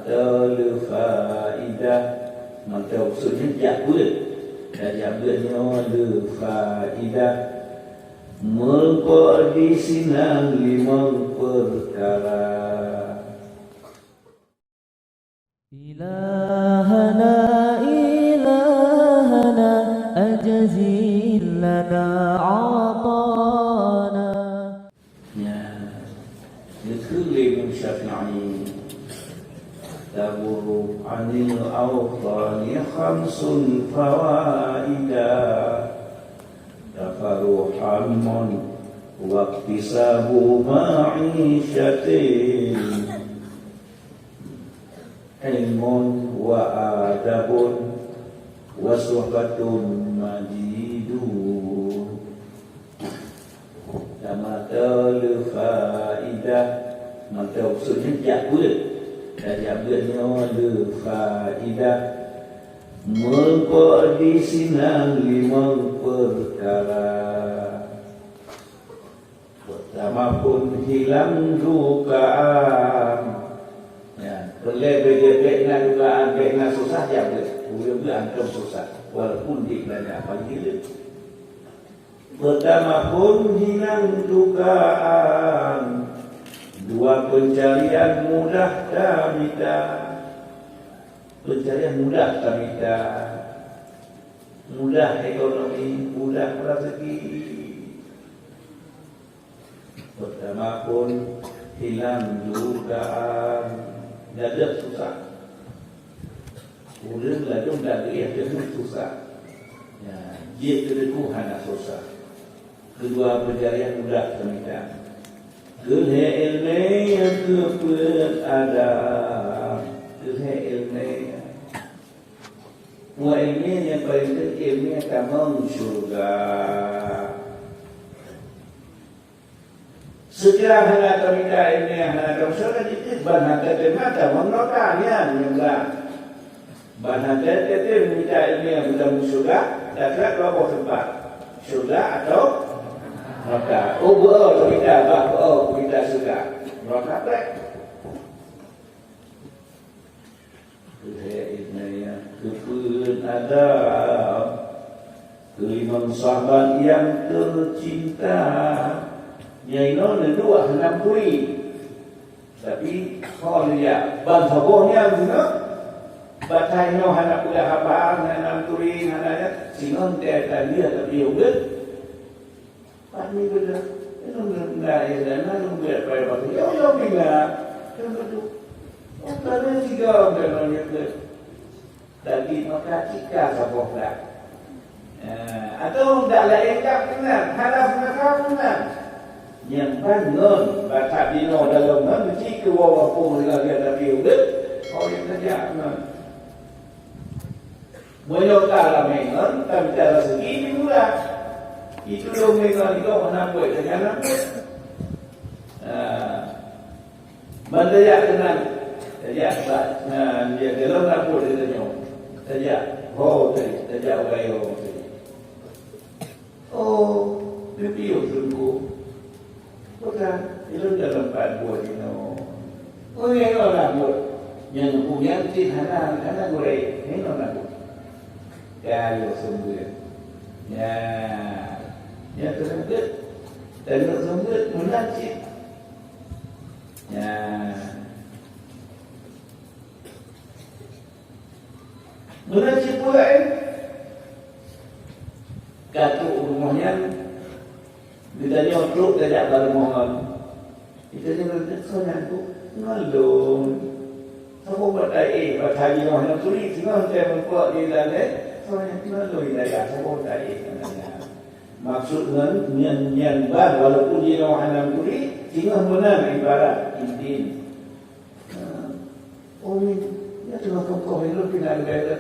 Tamatul faidah. Maka maksudnya jakul. Dan jakulnya le faidah. Mengkodi sinang limang perkara. إلهنا إلهنا أجزل لنا عطانا. لكل شفيعي تبر عن الأوطان خمس فوائد تفرحا واكتساب معيشة علم وآدب وصحبة مجيد Tamatul faidah. Maka maksudnya jakul. Dan jakulnya le faidah. Mengkodi sinang limang perkara. Pertama pun hilang dukaan. Bek-bek dugaan, bek susah ya boleh. Boleh antum susah. Walaupun diknanya apa gila. Pertama pun hilang dugaan. Dua, pencarian mudah tamida. Pencarian mudah tamida. Mudah ekonomi, mudah rezeki. Pertama pun hilang dugaan. Dadah susah. Kemudian lajung dari yang susah. Dia kededuhan susah. Kedua, pencarian mudah tamida. Kelhe ilmu yang ada. Kelhe ilmu. Wa ilmu yang paling ilmu yang tamang syurga. Sejarah hana tamida ilmu yang hana tamang syurga. Jadi banhata temata menolaknya nyembah. Banhata temita ilmu yang tamang syurga. Dapat berapa tempat? Syurga atau neraka. Oh, berapa kita kita suka neraka tak? Kepun ada kelima sahabat yang tercinta. Nyaino dua hendak puri. Tapi kalau dia bangsa bohnya guna batai no hendak kuda habang hendak puri hendak singon dia dia tapi udah pasti beda. Itu enggak ya dan lalu biar pada waktu yo enggak. Itu oh kalau tiga orang itu daging maka jika saboklah. Atau tidak lain tak benar, harap mereka benar. Yang bangun baca dino dalam mesti ke walaupun lagi ada biudet, oh yang saja benar. Menyokal mengon, tapi cara segi murah. Itu dong mengon itu mana buat jangan buat. Mandaya tenang, saja dia dalam lapor dia tanya, saja, oh saja orang oh, lebih sungguh. Bukan, itu dalam buat ini. Oh, ini orang buat. Yang punya tin hana goreng, ini orang buat. Kalau sungguh, ya tersebut, dan tersebut menajib. Menajib pula kata rumahnya ditanya untuk tidak bermohon. Kita jangan soalnya tu ngalung. Sama batai batai mohon tuli tinggal saya membuat di dalam soalnya ngalung tidak sama batai. Maksudnya nyanyian walaupun dia mohon tuli tinggal benar ibarat intin. Oh ni ya cuma kau hidup dengan gaya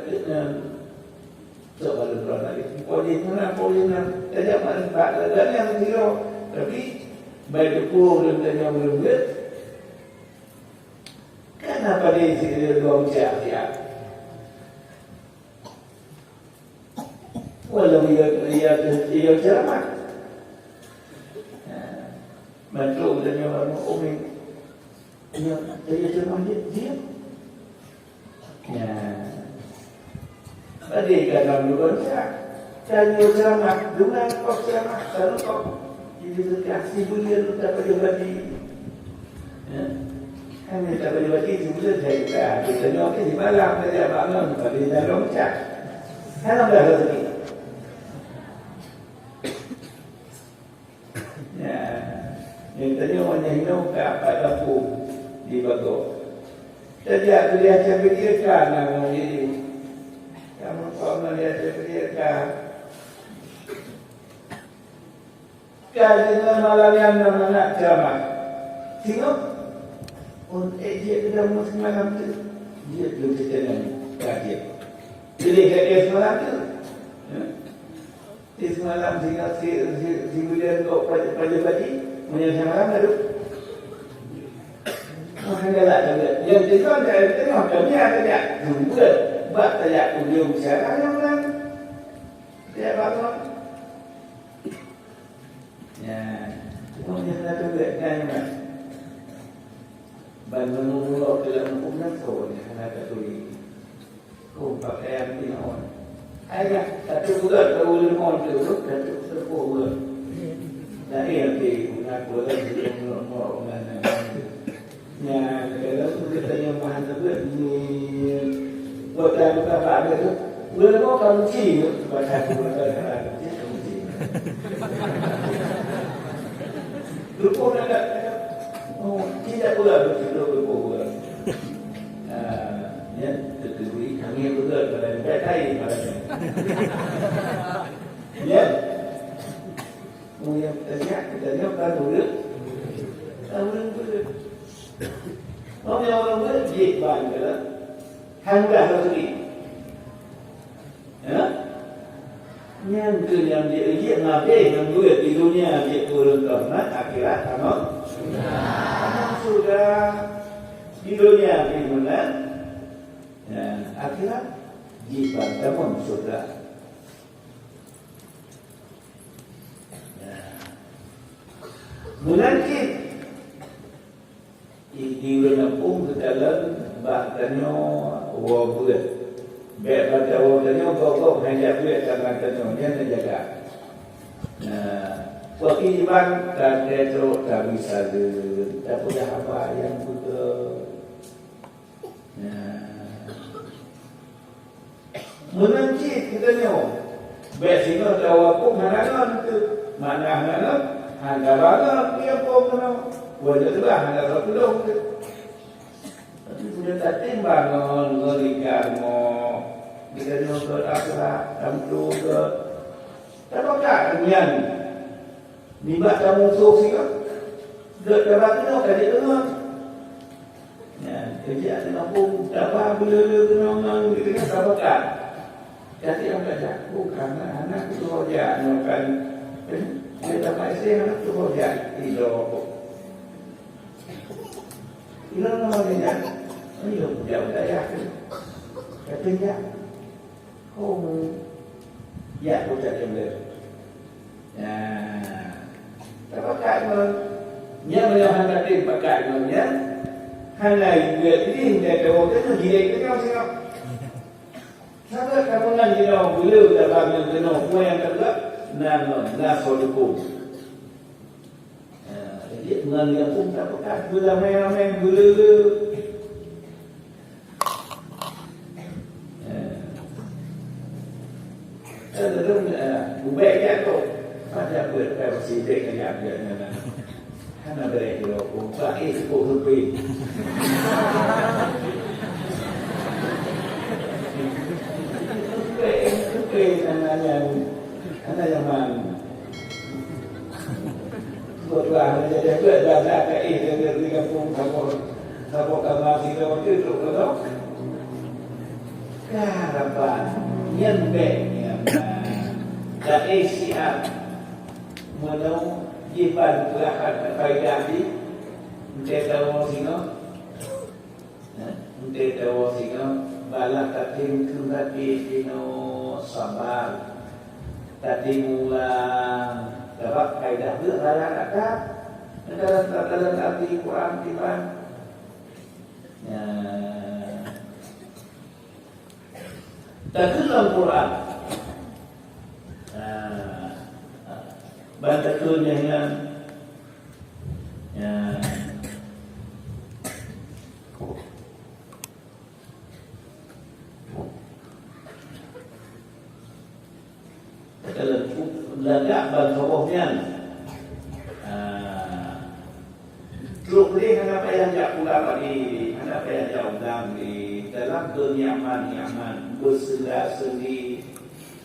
coba lebih lagi. Poin saja manfaat dan yang zero. Tapi baik pun dan yang berbeda. Kenapa dia sendiri dua siap? Walau ia ceramah. Bantu dan yang orang umi. Dia ceramah dia. Ya. Tadi dalam dua saya ceramah, dengan kau ceramah, kalau kau jadi reaksi bulan tak boleh bagi. Ya. Hanya tak boleh bagi sebulan saya kita nyok di malam saya bangun pada dalam cak. Kalau dah rezeki. Ya. Yang tadi orang yang hidup ke apa dapur di Bagok. Jadi aku lihat saya pikirkan nama ini. Kamu kau melihat saya pikirkan. Kalau malam yang nak ceramah, tengok, dia kedai semalam tu, dia belum cerita dia. Jadi dia semalam tu, di semalam si William kau pagi menyelesaikan malam lalu. Hendalah juga. Yang tengok kami ada dia, buat buat saya ujung cara yang mana dia bangun. Ya, kemudian ada juga kan, bangun mula dalam umur tahun yang ada tulis, pakaian pinon. Ayah, satu bulan baru lemon tu, satu sepuluh. Dari yang di nak bulan sebelum orang ya, kalau kita yang mahan tu ni, buat apa ada tu, bulan kau kunci, baca bulan kunci. Lupa nak, tidak pula begitu lupa. Ya, tetapi kami betul pada batai pada. Ya, yang kita kan dulu, orang dulu. Orang berjih bangga, hamba rezeki. Ya, yang dia ngapain yang duit di dunia dia turun karena akhirat amal sudah di dunia di mana ya, akhirat jiban tamun sudah ya. Mungkin di Lampung ke dalam bahtanya wabud baik baca wabudnya pokok hanya duit tangan tangannya terjaga. Wakilan dan retro tak bisa tak punya apa yang betul. Menanti kita nyo, besino jawab pun mana tu, mana antara dia pun mana, wajah tu lah antara tu dong. Tapi sudah tak timbang ngerikan mo, kita nyo berapa, tentu ke, tapi tak kemudian. Nibat kamu sosial kan? Dekat tu kali tu kan? Ya, kerja di kampung dapat bela kenangan gitu kan dapat kan? Jadi yang kerja bukan anak tu kerja kan? Dia dapat isteri anak tu kerja ilo. Ilo namanya ini loh jauh daya tu. Katanya, oh ya aku cakap dia. Ya. Pakai dia melihat tadi pakai dia hanya dia ini dia tahu itu dia itu kan siapa kamu nanti nak bulu dalam jenuh kau yang terlak nak soluku dia dengan yang pun tak pakai bulu main bulu ubeknya tu ada beberapa sidik yang ada mana, hanya berikut ubah itu rupi. Rupi hanya yang mana? Buatlah jadi berada kat di kampung sabok kamar sila waktu itu kalau harapan yang baiknya dan siap menolong jiban pelahan faedah di tahu singo balak kating kembali sino sabar tadi mulang dapat faedah berlalan akad dalam arti Quran tiban Tak dalam Quran. Baca turnya dengan dalam belagak bantuan Truk ni kenapa yang tak pula lagi, kenapa yang tak undang di dalam kenyaman bersendi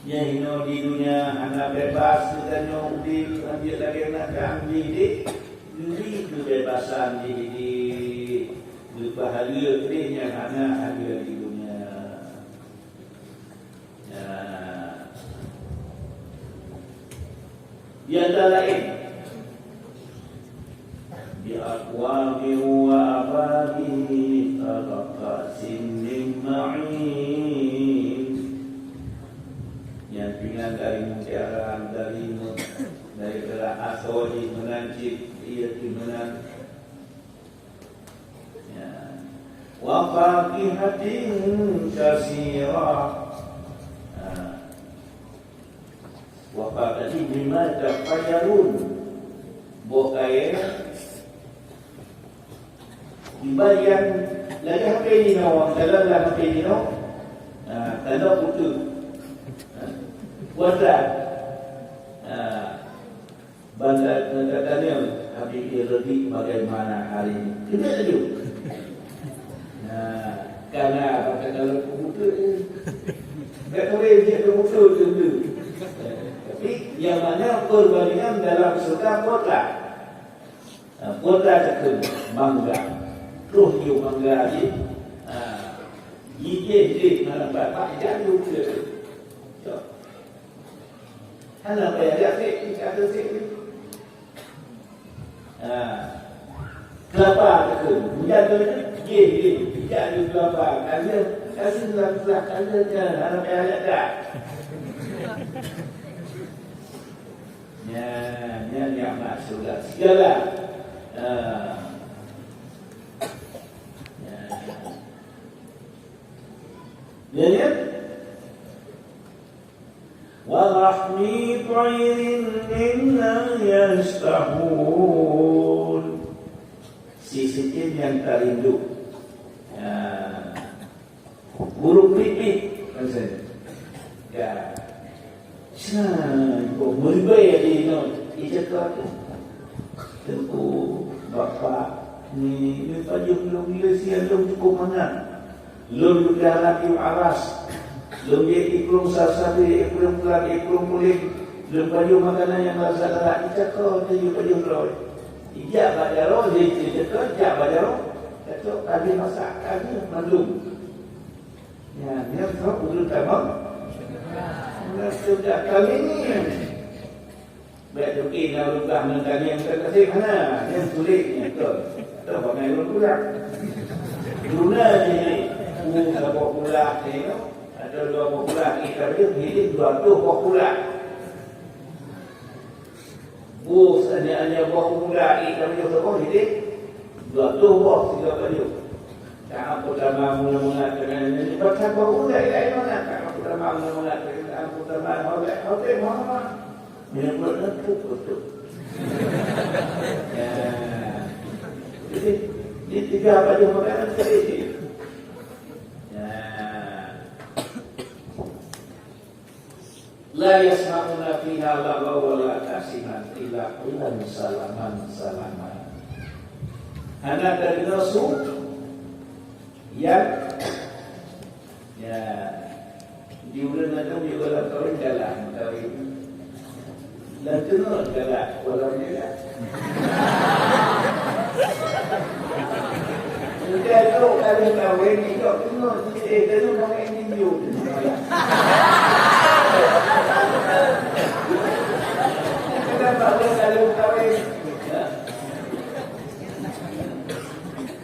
yang di dunia anak bebas dan yang di ambil lagi nak ambil di kebebasan di bahagia ni yang anak ada di dunia. Yang lain بأقوام وأبابه طبقات من معين yang ringan dari mutiara dari gerak asodi menancip ia timunan wa faqihatin katsira wa faqihatin bima tafayarun bokaya dibayan lagi HP ni no dalam HP ni no tanda putu buatlah bangsa katanya Habib Irdi bagaimana hari ini kita setuju karena apa kalau putu tak boleh dia putu tu tapi yang mana perbandingan dalam surga kota cakap bangga roh you bangga ni ye dalam bapak jangan lupa hana bayar sik ada sik kelapa tu menjaga ye tidak ada kelapa ada kasih kelapa ada kan hana bayar ada yang masuk segala jadi walahmi tayrin inna yastahun sisikin yang terindu burung pipit maksudnya ya kok berbaik di no ijazah tu bapak ni pajung belum siang belum cukup mana belum berjalan di aras, belum dia iklum sasabi, iklum pulang, iklum pulih, belum baju makanan yang rasa lerak, dicakap, dia baju roh. Ijak baca roh, dia cakap, ijak baca roh, cakap, kami masak, kami mandum. Ya, dia tahu, belum tamam. Sudah kami ni. Baik joki, nak lupa, mentang yang terkasih mana, yang sulit, tu. Tu, pakai belum pulang. Luna ni. Dua pula ni, ada dua pula kita dia hidup dua tu pula. Bos hanya dua pula kita dia tu hidup dua tu bos tiga baju. Jangan pertama mula-mula dengan ini baca pula lain mana? Jangan pertama mula-mula dengan pertama hotel mana? Dia buat tu. Ya. Jadi ini tiga baju makanan tadi. La yasma'una fiha laghaw wa la ta'siman illa qilan salaman. Anak dari Rasul yang diulang ada juga dalam kawin dalam kawin dan tenor dalam walau dia sudah tahu kalau kawin itu tenor tenor kawin ini kalau kawin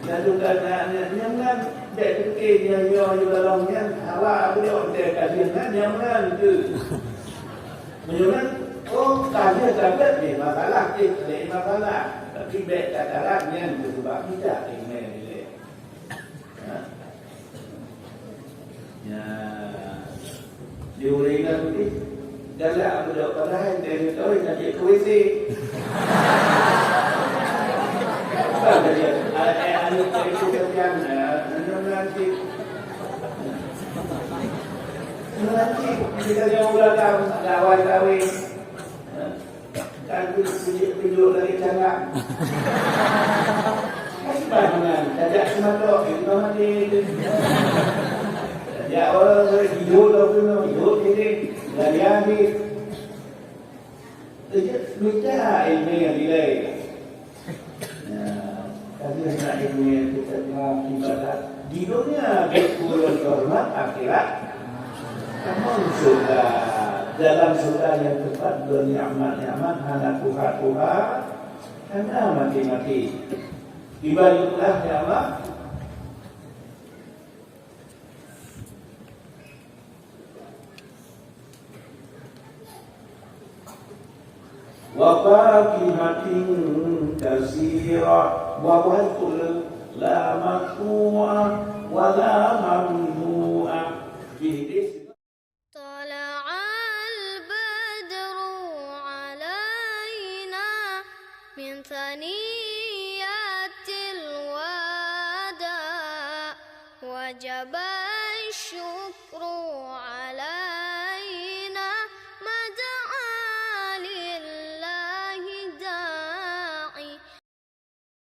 lalu jangan dek dia yo dalam yang awak boleh dek kajian jangan tu menyuruh oh kajian dapat ni masalah tapi dek katarannya sebab tidak ini ya Dia boleh ingat ni. Galak budak padahal dia tahu nak dia ke WC. Bukan dia. Anak itu kerjaan. Nanti. Nanti kita jauh belakang. Gawai kahwin. Kan tunjuk lagi canggah. Bangungan, tajak sematok, itu mati. Tajak orang hidup lah pun, hidup ini, dari habis. Minta ilmu yang nilai. Tapi nak ilmu yang kita telah ibadat. Di dunia, berkurang hormat akhirat. Namun sudah dalam surga yang tepat berni'mat-ni'mat, hana Tuhan, hana mati-mati. Ibaratlah ya Allah. Wa faqihatin katsira wa wa'tul la maqtu'a wa la mamnu'a. طلع البدر علينا من ثنيات الوداع وجب الشكر علينا